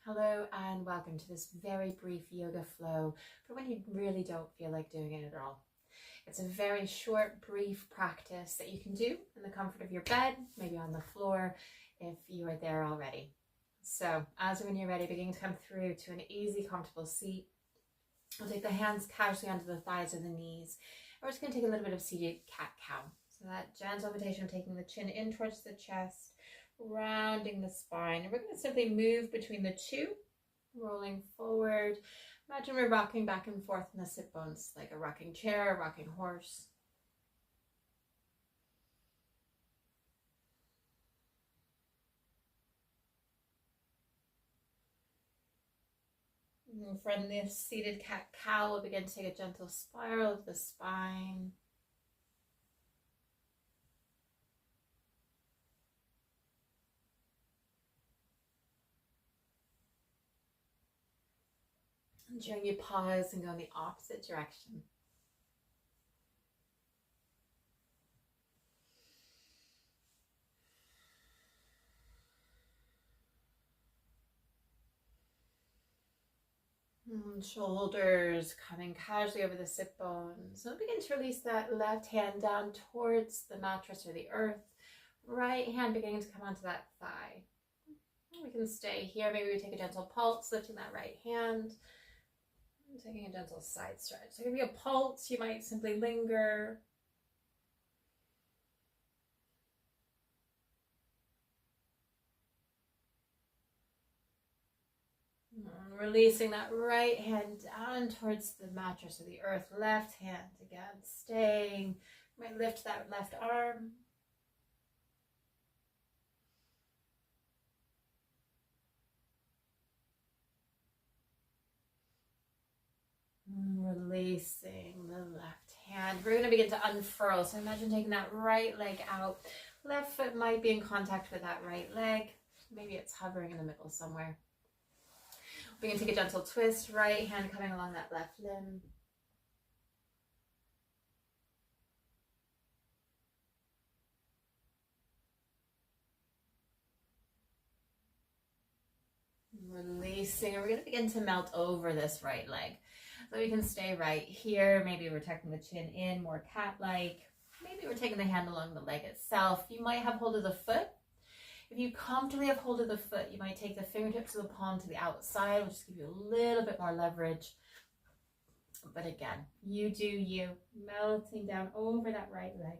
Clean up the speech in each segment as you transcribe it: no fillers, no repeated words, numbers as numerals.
Hello and welcome to this very brief yoga flow for when you really don't feel like doing it at all. It's a very short, brief practice that you can do in the comfort of your bed, maybe on the floor if you are there already. So as when you're ready, begin to come through to an easy, comfortable seat. We'll take the hands casually onto the thighs or the knees. And we're just going to take a little bit of seated cat-cow. So that gentle rotation of taking the chin in towards the chest, rounding the spine. And we're going to simply move between the two, rolling forward. Imagine we're rocking back and forth in the sit bones, like a rocking chair, a rocking horse. And from this seated cat-cow, we'll begin to take a gentle spiral of the spine. And during you pause and go in the opposite direction. And shoulders coming casually over the sit bones. So begin to release that left hand down towards the mattress or the earth. Right hand beginning to come onto that thigh. We can stay here. Maybe we take a gentle pulse, lifting that right hand. And taking a gentle side stretch. So give you a pulse. You might simply linger. Releasing that right hand down towards the mattress or the earth. Left hand again, staying. You might lift that left arm. Releasing the left hand. We're going to begin to unfurl. So imagine taking that right leg out. Left foot might be in contact with that right leg. Maybe it's hovering in the middle somewhere. We can take a gentle twist. Right hand coming along that left limb. Releasing. And we're going to begin to melt over this right leg. So we can stay right here. Maybe we're tucking the chin in, more cat-like. Maybe we're taking the hand along the leg itself. You might have hold of the foot. If you comfortably have hold of the foot, you might take the fingertips of the palm to the outside, which will give you a little bit more leverage. But again, you do you, melting down over that right leg.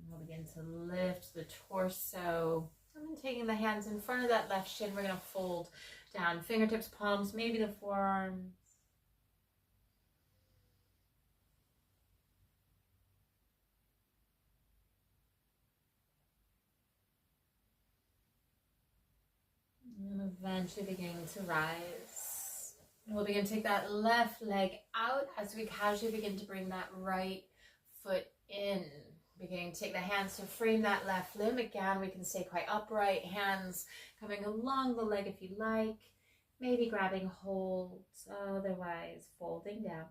We'll begin to lift the torso. And then taking the hands in front of that left shin, we're going to fold down. Fingertips, palms, maybe the forearms. And eventually beginning to rise. We'll begin to take that left leg out as we casually begin to bring that right foot in. Beginning to take the hands to frame that left limb. Again, we can stay quite upright. Hands coming along the leg if you like. Maybe grabbing hold. Otherwise, folding down.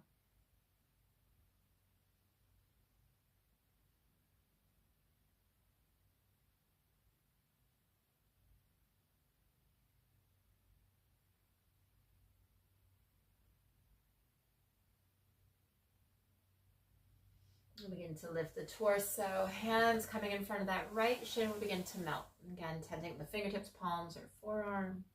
We'll begin to lift the torso. Hands coming in front of that right shin will begin to melt. Again, tending the fingertips, palms, or forearms.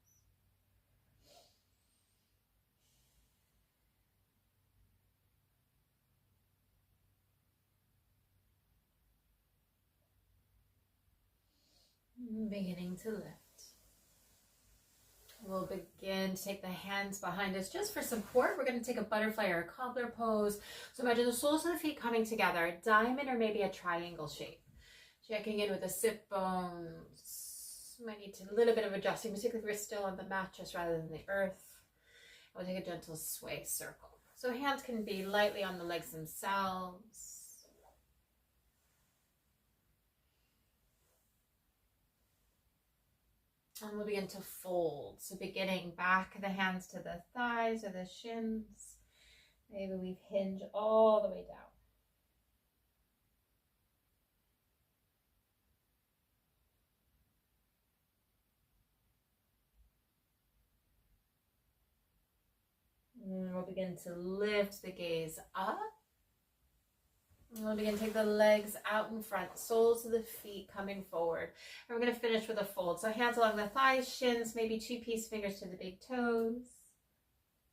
Beginning to lift. We'll begin to take the hands behind us just for support. We're going to take a butterfly or a cobbler pose. So imagine the soles of the feet coming together, a diamond or maybe a triangle shape. Checking in with the sit bones. Might need a little bit of adjusting, particularly if we're still on the mattress rather than the earth. We'll take a gentle sway circle. So hands can be lightly on the legs themselves. And we'll begin to fold. So beginning back the hands to the thighs or the shins. Maybe we've hinged all the way down. And we'll begin to lift the gaze up. And we'll begin to take the legs out in front, soles of the feet coming forward. And we're going to finish with a fold. So hands along the thighs, shins, maybe 2 peace fingers to the big toes.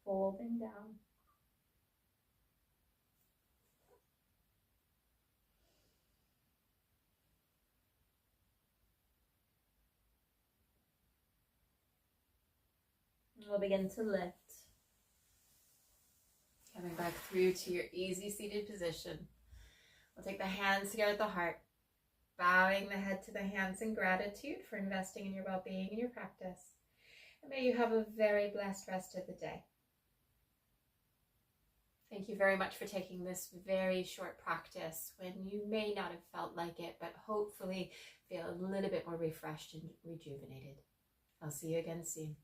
Folding down. And we'll begin to lift. Coming back through to your easy seated position. We'll take the hands together at the heart, bowing the head to the hands in gratitude for investing in your well-being and your practice. And may you have a very blessed rest of the day. Thank you very much for taking this very short practice when you may not have felt like it, but hopefully feel a little bit more refreshed and rejuvenated. I'll see you again soon.